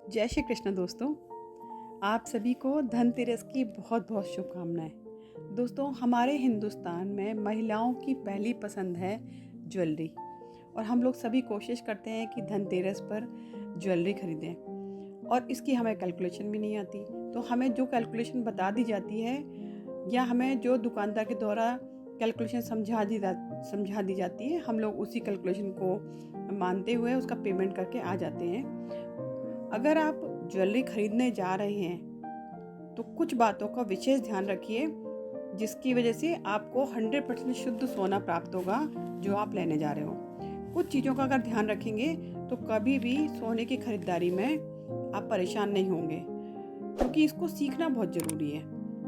जय श्री कृष्ण दोस्तों। आप सभी को धनतेरस की बहुत बहुत शुभकामनाएं। दोस्तों, हमारे हिंदुस्तान में महिलाओं की पहली पसंद है ज्वेलरी, और हम लोग सभी कोशिश करते हैं कि धनतेरस पर ज्वेलरी खरीदें, और इसकी हमें कैलकुलेशन भी नहीं आती। तो हमें जो कैलकुलेशन बता दी जाती है या हमें जो दुकानदार के द्वारा कैलकुलेशन समझा दी जाती है, हम लोग उसी कैलकुलेशन को मानते हुए उसका पेमेंट करके आ जाते हैं। अगर आप ज्वेलरी खरीदने जा रहे हैं तो कुछ बातों का विशेष ध्यान रखिए, जिसकी वजह से आपको 100% शुद्ध सोना प्राप्त होगा जो आप लेने जा रहे हो। कुछ चीज़ों का अगर ध्यान रखेंगे तो कभी भी सोने की खरीदारी में आप परेशान नहीं होंगे, क्योंकि इसको सीखना बहुत ज़रूरी है।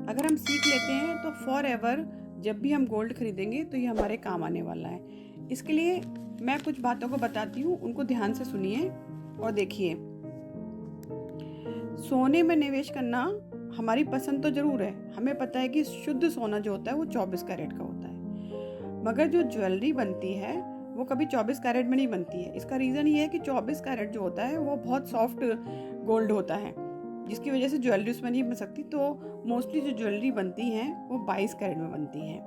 अगर हम सीख लेते हैं तो फॉर एवर जब भी हम गोल्ड खरीदेंगे तो ये हमारे काम आने वाला है। इसके लिए मैं कुछ बातों को बताती हूँ, उनको ध्यान से सुनिए और देखिए। सोने में निवेश करना हमारी पसंद तो ज़रूर है। हमें पता है कि शुद्ध सोना जो होता है वो 24 कैरेट का होता है, मगर जो ज्वेलरी बनती है वो कभी 24 कैरेट में नहीं बनती है। इसका रीज़न ये है कि 24 कैरेट जो होता है वो बहुत सॉफ्ट गोल्ड होता है, जिसकी वजह से ज्वेलरी उसमें नहीं बन सकती। तो मोस्टली जो ज्वेलरी बनती है वो 22 कैरेट में बनती है।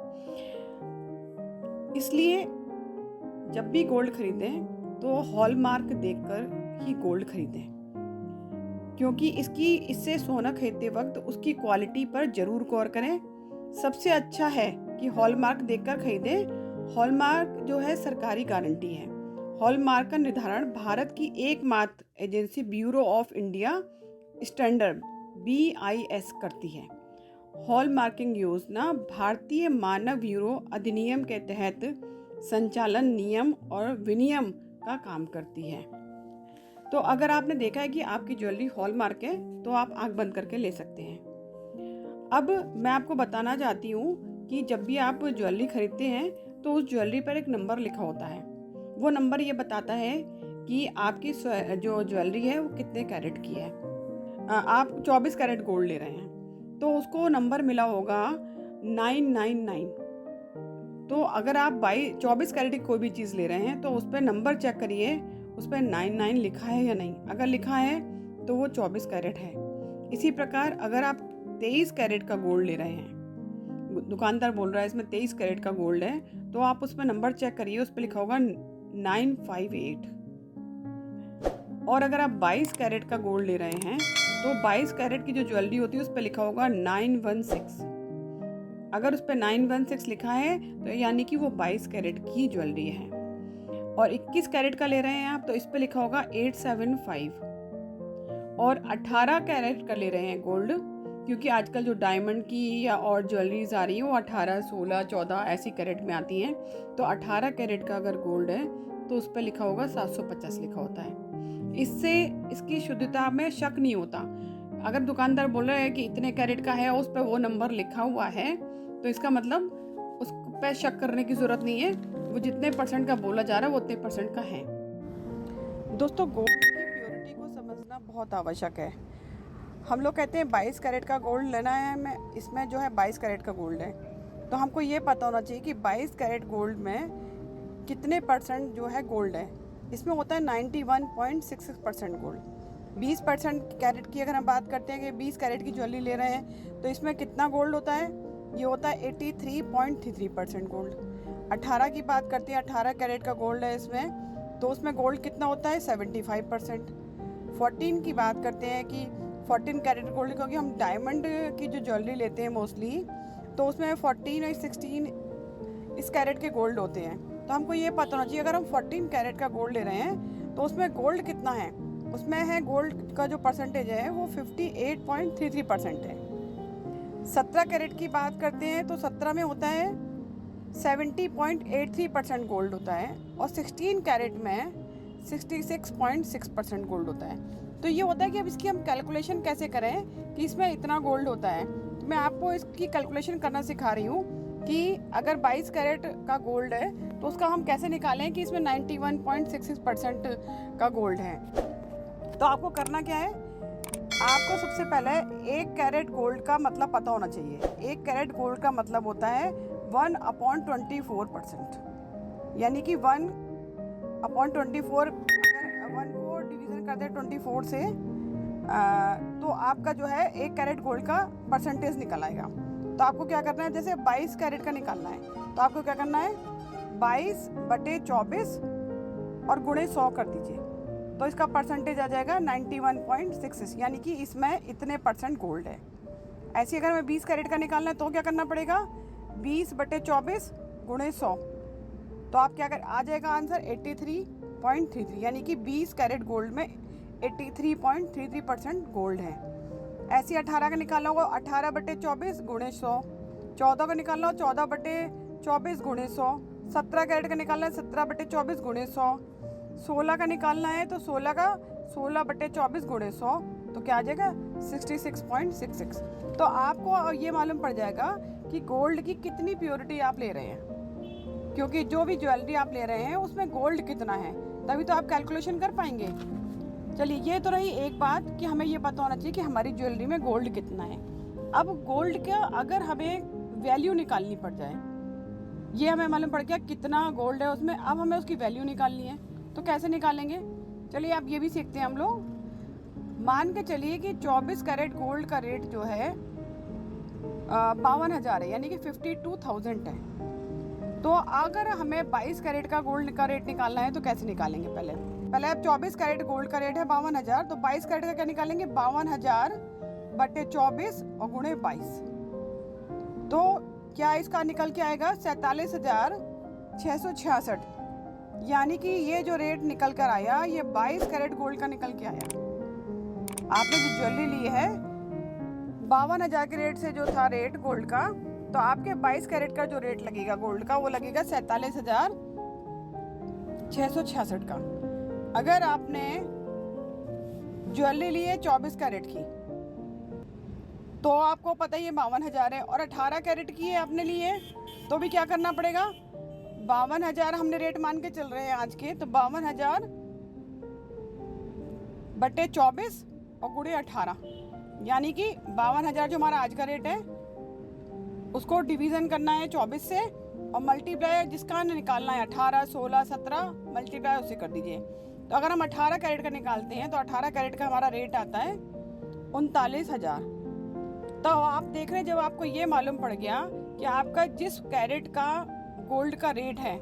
इसलिए जब भी गोल्ड खरीदें तो हॉलमार्क देखकर ही गोल्ड खरीदें, क्योंकि इससे सोना खरीदते वक्त उसकी क्वालिटी पर जरूर गौर करें। सबसे अच्छा है कि हॉलमार्क देखकर खरीदें। हॉलमार्क जो है सरकारी गारंटी है। हॉलमार्क का निर्धारण भारत की एकमात्र agency bureau of India standard BIS करती है। हॉलमार्किंग योजना भारतीय मानक ब्यूरो अधिनियम के तहत संचालन नियम और विनियम का काम करती है। तो अगर आपने देखा है कि आपकी ज्वेलरी हॉलमार्क है तो आप आंख बंद करके ले सकते हैं। अब मैं आपको बताना चाहती हूँ कि जब भी आप ज्वेलरी खरीदते हैं तो उस ज्वेलरी पर एक नंबर लिखा होता है। वो नंबर ये बताता है कि आपकी जो ज्वेलरी है वो कितने कैरेट की है। आप 24 कैरेट गोल्ड ले रहे हैं तो उसको नंबर मिला होगा 999। तो अगर आप 24 कैरेट की कोई भी चीज़ ले रहे हैं तो उस पर नंबर चेक करिए, उस पर 99 लिखा है या नहीं। अगर लिखा है तो वो 24 कैरेट है। इसी प्रकार अगर आप 23 कैरेट का गोल्ड ले रहे हैं, दुकानदार बोल रहा है इसमें 23 कैरेट का गोल्ड है, तो आप उस पर नंबर चेक करिए, उस पर लिखा होगा 958। और अगर आप 22 कैरेट का गोल्ड ले रहे हैं तो 22 कैरेट की जो ज्वेलरी होती है उस पर लिखा होगा 916। अगर उस पर 916 लिखा है तो यानी कि वो 22 कैरेट की ज्वेलरी है। और 21 कैरेट का ले रहे हैं आप तो इस पे लिखा होगा 875। और 18 कैरेट का ले रहे हैं गोल्ड, क्योंकि आजकल जो डायमंड की या और ज्वेलरीज आ रही है वो 18, 16, 14 ऐसी कैरेट में आती हैं। तो 18 कैरेट का अगर गोल्ड है तो उस पर लिखा होगा 750 लिखा होता है। इससे इसकी शुद्धता में शक नहीं होता। अगर दुकानदार बोल रहा है कि इतने कैरेट का है और उस पर वो नंबर लिखा हुआ है तो इसका मतलब उस पर शक करने की ज़रूरत नहीं है। वो जितने परसेंट का बोला जा रहा है वो उतने परसेंट का है। दोस्तों, गोल्ड की प्योरिटी को समझना बहुत आवश्यक है। हम लोग कहते हैं 22 कैरेट का गोल्ड लेना है, इसमें जो है 22 कैरेट का गोल्ड है, तो हमको ये पता होना चाहिए कि 22 कैरेट गोल्ड में कितने परसेंट जो है गोल्ड है। इसमें होता है 91.66% गोल्ड। 20% कैरेट की अगर हम बात करते हैं कि 20 कैरेट की ज्वेलरी ले रहे हैं तो इसमें कितना गोल्ड होता है, ये होता है 83.33% गोल्ड। 18 की बात करते हैं, 18 कैरेट का गोल्ड है इसमें, तो उसमें गोल्ड कितना होता है 75%। 14 की बात करते हैं कि 14 कैरेट गोल्ड, क्योंकि हम डायमंड की जो ज्वेलरी लेते हैं मोस्टली, तो उसमें 14 और 16 इस कैरेट के गोल्ड होते हैं। तो हमको ये पता होना चाहिए अगर हम 14 कैरेट का गोल्ड ले रहे हैं तो उसमें गोल्ड कितना है। उसमें है गोल्ड का जो परसेंटेज है वो 58.33% है। 17 कैरेट की बात करते हैं तो 17 में होता है 70.83% गोल्ड होता है, और 16 कैरेट में 66.6% गोल्ड होता है। तो ये होता है कि अब इसकी हम कैलकुलेशन कैसे करें कि इसमें इतना गोल्ड होता है। तो मैं आपको इसकी कैलकुलेशन करना सिखा रही हूँ कि अगर 22 कैरेट का गोल्ड है तो उसका हम कैसे निकालें कि इसमें 91.66% का गोल्ड है। तो आपको करना क्या है, आपको सबसे पहले 1 कैरेट गोल्ड का मतलब पता होना चाहिए। 1 कैरेट गोल्ड का मतलब होता है 1/24%, यानी कि 1/24। अगर 1 को डिवीज़न कर दे 24 से तो आपका जो है 1 कैरेट गोल्ड का परसेंटेज निकल आएगा। तो आपको क्या करना है, जैसे 22 कैरेट का निकालना है तो आपको क्या करना है 22/24 और गुणे 100 कर दीजिए, तो इसका परसेंटेज आ जाएगा 91.66, यानी कि इसमें इतने % गोल्ड है। ऐसे अगर हमें 20 कैरेट का निकालना है तो क्या करना पड़ेगा 20/24 गुणे 100, तो आप क्या कर आ जाएगा आंसर 83.33, यानी कि 20 कैरेट गोल्ड में 83.33% गोल्ड है। ऐसे 18 का निकालना होगा 18/24 गुणे 100, 14 का निकालना हो 14/24 गुणे 100, 17 कैरेट का निकालना है 17/24 गुणे 100, 16 का निकालना है तो 16 का 16/24 गुणे 100, तो क्या आ जाएगा 66.66। तो आपको ये मालूम पड़ जाएगा कि गोल्ड की कितनी प्योरिटी आप ले रहे हैं, क्योंकि जो भी ज्वेलरी आप ले रहे हैं उसमें गोल्ड कितना है, तभी तो आप कैलकुलेशन कर पाएंगे। चलिए, ये तो रही एक बात कि हमें ये पता होना चाहिए कि हमारी ज्वेलरी में गोल्ड कितना है। अब गोल्ड का अगर हमें वैल्यू निकालनी पड़ जाए, ये हमें मालूम पड़ गया कितना गोल्ड है उसमें, अब हमें उसकी वैल्यू निकालनी है, तो कैसे निकालेंगे? चलिए अब ये भी सीखते हैं हम लोग। मान के चलिए कि 24 कैरेट गोल्ड का रेट जो है 52,000 है, यानी कि 52,000 है। तो अगर हमें 22 कैरेट का गोल्ड का रेट निकालना है तो कैसे निकालेंगे? पहले अब 24 कैरेट गोल्ड का रेट है 52,000, तो 22 कैरेट का क्या निकालेंगे 52,000/24 और गुणे 22, तो क्या इसका निकल के आएगा 47,666, यानी कि ये जो रेट निकल कर आया ये 22 कैरेट गोल्ड का निकल के आया। आपने जो ज्वेलरी ली है 52,000 के रेट से जो था रेट गोल्ड का, तो आपके 22 कैरेट का जो रेट लगेगा गोल्ड का वो लगेगा 47,666 का। अगर आपने ज्वेलरी ली है 24 कैरेट की तो आपको पता ही है 52,000 है, और 18 कैरेट की है आपने ली है तो भी क्या करना पड़ेगा 52,000 हमने रेट मान के चल रहे हैं आज के, तो 52,000/24 और गुणे 18, यानी कि 52,000 जो हमारा आज का रेट है उसको डिवीज़न करना है 24 से और मल्टीप्लाई जिसका निकालना है 18, 16, 17 मल्टीप्लाई उससे कर दीजिए। तो अगर हम 18 कैरेट का निकालते हैं तो 18 कैरेट का हमारा रेट आता है 39,000। तो आप देख रहे हैं जब आपको ये मालूम पड़ गया कि आपका जिस कैरेट का गोल्ड का रेट है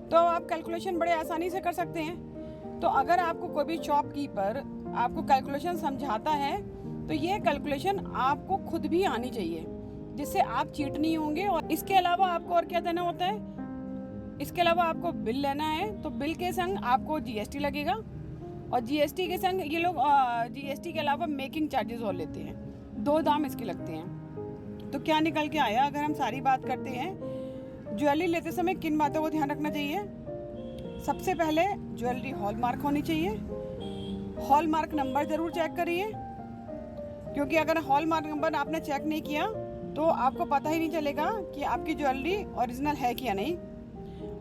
तो आप कैलकुलेशन बड़े आसानी से कर सकते हैं। तो अगर आपको कोई भी शॉपकीपर आपको कैलकुलेशन समझाता है तो ये कैलकुलेशन आपको खुद भी आनी चाहिए, जिससे आप चीट नहीं होंगे। और इसके अलावा आपको और क्या देना होता है, इसके अलावा आपको बिल लेना है, तो बिल के संग आपको जीएसटी लगेगा, और जीएसटी के संग ये लोग जीएसटी के अलावा मेकिंग चार्जेस और लेते हैं, 2 दाम इसके लगते हैं। तो क्या निकल के आया, अगर हम सारी बात करते हैं ज्वेलरी लेते समय किन बातों को ध्यान रखना चाहिए? सबसे पहले ज्वेलरी हॉलमार्क होनी चाहिए, हॉलमार्क नंबर ज़रूर चेक करिए, क्योंकि अगर हॉलमार्क नंबर आपने चेक नहीं किया तो आपको पता ही नहीं चलेगा कि आपकी ज्वेलरी ओरिजिनल है कि या नहीं।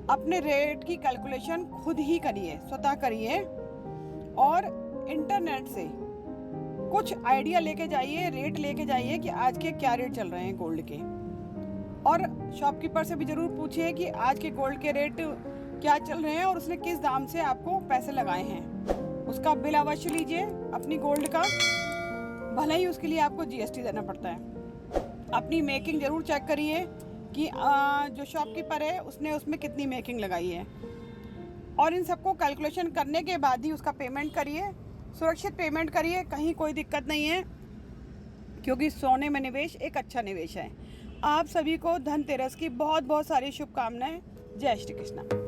अपने रेट की कैलकुलेशन खुद ही करिए, स्वतः करिए, और इंटरनेट से कुछ आइडिया लेके जाइए, रेट लेके जाइए कि आज के क्या रेट चल रहे हैं गोल्ड के, और शॉपकीपर से भी ज़रूर पूछिए कि आज के गोल्ड के रेट क्या चल रहे हैं और उसने किस दाम से आपको पैसे लगाए हैं। उसका बिल अवश्य लीजिए अपनी गोल्ड का, भले ही उसके लिए आपको जीएसटी देना पड़ता है। अपनी मेकिंग ज़रूर चेक करिए कि जो शॉपकीपर है उसने उसमें कितनी मेकिंग लगाई है, और इन सबको कैलकुलेशन करने के बाद ही उसका पेमेंट करिए, सुरक्षित पेमेंट करिए, कहीं कोई दिक्कत नहीं है, क्योंकि सोने में निवेश एक अच्छा निवेश है। आप सभी को धनतेरस की बहुत बहुत सारी शुभकामनाएं। जय श्री कृष्ण।